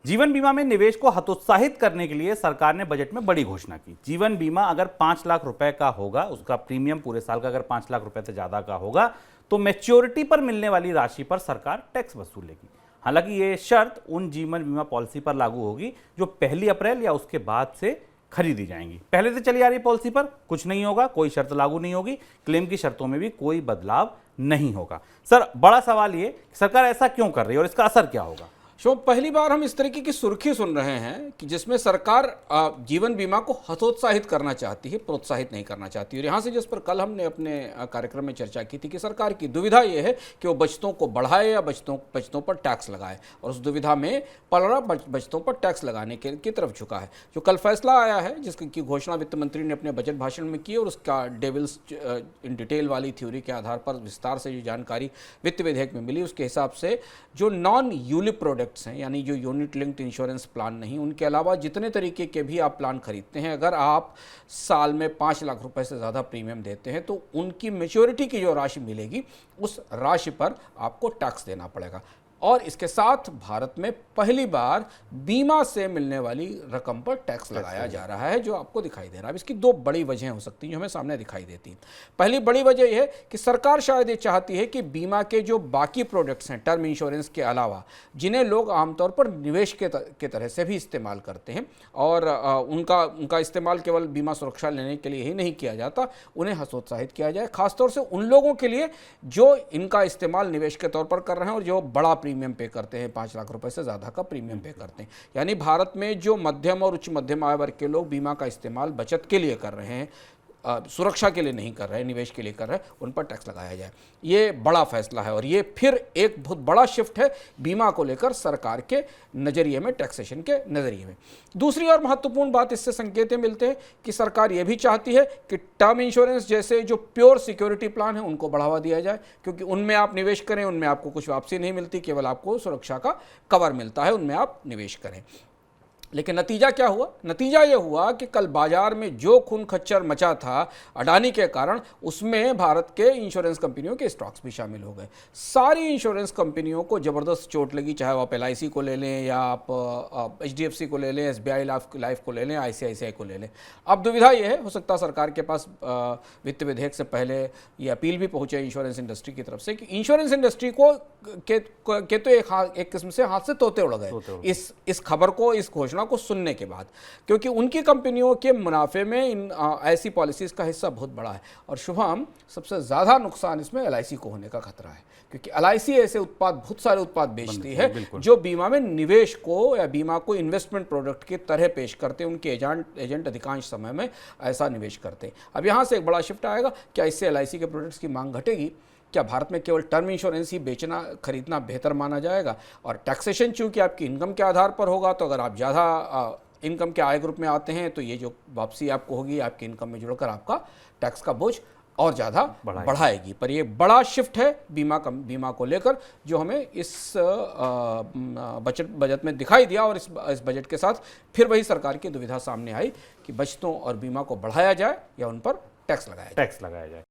जीवन बीमा में निवेश को हतोत्साहित करने के लिए सरकार ने बजट में बड़ी घोषणा की। जीवन बीमा अगर 5 लाख रुपए का होगा, उसका प्रीमियम पूरे साल का अगर 5 लाख रुपए से ज्यादा का होगा, तो मैच्योरिटी पर मिलने वाली राशि पर सरकार टैक्स वसूलेगी। हालांकि ये शर्त उन जीवन बीमा पॉलिसी पर लागू होगी जो 1 अप्रैल या उसके बाद से खरीदी जाएंगी। पहले से चली आ रही पॉलिसी पर कुछ नहीं होगा, कोई शर्त लागू नहीं होगी, क्लेम की शर्तों में भी कोई बदलाव नहीं होगा। सर, बड़ा सवाल ये सरकार ऐसा क्यों कर रही है और इसका असर क्या होगा? पहली बार हम इस तरीके की सुर्खी सुन रहे हैं कि जिसमें सरकार जीवन बीमा को हतोत्साहित करना चाहती है, प्रोत्साहित नहीं करना चाहती। और यहाँ से जिस पर कल हमने अपने कार्यक्रम में चर्चा की थी कि सरकार की दुविधा ये है कि वो बचतों को बढ़ाए या बचतों पर टैक्स लगाए, और उस दुविधा में पलड़ा बचतों पर टैक्स लगाने की तरफ झुका है। जो कल फैसला आया है, जिसकी घोषणा वित्त मंत्री ने अपने बजट भाषण में की, और उसका डेविल्स इन डिटेल वाली थ्योरी के आधार पर विस्तार से जो जानकारी वित्त विधेयक में मिली, उसके हिसाब से जो नॉन यूलिप प्रोडक्ट हैं, यानी जो यूनिट लिंक्ड इंश्योरेंस प्लान नहीं, उनके अलावा जितने तरीके के भी आप प्लान खरीदते हैं, अगर आप साल में 5 लाख रुपए से ज़्यादा प्रीमियम देते हैं तो उनकी मैच्योरिटी की जो राशि मिलेगी उस राशि पर आपको टैक्स देना पड़ेगा। और इसके साथ भारत में पहली बार बीमा से मिलने वाली रकम पर टैक्स लगाया जा रहा है, जो आपको दिखाई दे रहा है। अब इसकी 2 बड़ी वजहें हो सकती हैं जो हमें सामने दिखाई देती हैं। पहली बड़ी वजह यह है कि सरकार शायद ये चाहती है कि बीमा के जो बाकी प्रोडक्ट्स हैं टर्म इंश्योरेंस के अलावा, जिन्हें लोग आमतौर पर निवेश के तरह से भी इस्तेमाल करते हैं, और उनका इस्तेमाल केवल बीमा सुरक्षा लेने के लिए ही नहीं किया जाता, उन्हें हतोत्साहित किया जाए, खासतौर से उन लोगों के लिए जो इनका इस्तेमाल निवेश के तौर पर कर रहे हैं और जो बड़ा प्रीमियम पे करते हैं, 5 लाख रुपए से ज़्यादा का प्रीमियम पे करते हैं। यानी भारत में जो मध्यम और उच्च मध्यम आय वर्ग के लोग बीमा का इस्तेमाल बचत के लिए कर रहे हैं, सुरक्षा के लिए नहीं कर रहे हैं, निवेश के लिए कर रहे हैं, उन पर टैक्स लगाया जाए। ये बड़ा फैसला है और ये फिर एक बहुत बड़ा शिफ्ट है बीमा को लेकर सरकार के नज़रिए में, टैक्सेशन के नज़रिए में। दूसरी और महत्वपूर्ण बात इससे संकेत मिलते हैं कि सरकार ये भी चाहती है कि टर्म इंश्योरेंस जैसे जो प्योर सिक्योरिटी प्लान है उनको बढ़ावा दिया जाए, क्योंकि उनमें आप निवेश करें, उनमें आपको कुछ वापसी नहीं मिलती, केवल आपको सुरक्षा का कवर मिलता है, उनमें आप निवेश करें। लेकिन नतीजा क्या हुआ? नतीजा ये हुआ कि कल बाजार में जो खून खच्चर मचा था अडानी के कारण, उसमें भारत के इंश्योरेंस कंपनियों के स्टॉक्स भी शामिल हो गए। सारी इंश्योरेंस कंपनियों को ज़बरदस्त चोट लगी, चाहे वो आप LIC को ले लें या आप HDFC को ले लें, SBI लाइफ को ले लें, ICICI को ले लें। अब दुविधा ये है, हो सकता है सरकार के पास वित्त विधेयक से पहले ये अपील भी पहुंचे इंश्योरेंस इंडस्ट्री की तरफ से कि इंश्योरेंस इंडस्ट्री को तो एक किस्म से हाथ से तोते उड़ गए इस खबर को, इस घोषणा को सुनने के बाद, क्योंकि उनकी कंपनियों के मुनाफे में ऐसी पॉलिसीज का हिस्सा बहुत बड़ा है। और शुभम, सबसे ज्यादा नुकसान इसमें LIC को होने का खतरा है, क्योंकि LIC ऐसे उत्पाद, बहुत सारे उत्पाद बेचती है जो बीमा में निवेश को या बीमा को इन्वेस्टमेंट प्रोडक्ट की तरह पेश करते हैं। उनके एजेंट अधिकांश समय में ऐसा निवेश करते हैं। अब यहां से एक बड़ा शिफ्ट आएगा। क्या इससे LIC के प्रोडक्ट्स की मांग घटेगी? क्या भारत में केवल टर्म इंश्योरेंस ही बेचना, खरीदना बेहतर माना जाएगा? और टैक्सेशन चूंकि आपकी इनकम के आधार पर होगा, तो अगर आप ज़्यादा इनकम के आय ग्रुप में आते हैं तो ये जो वापसी आपको होगी आपकी इनकम में जुड़कर आपका टैक्स का बोझ और ज़्यादा बढ़ाएगी। पर ये बड़ा शिफ्ट है बीमा को लेकर, जो हमें इस बजट में दिखाई दिया। और इस बजट के साथ फिर वही सरकार की दुविधा सामने आई कि बचतों और बीमा को बढ़ाया जाए या उन पर टैक्स लगाया जाए।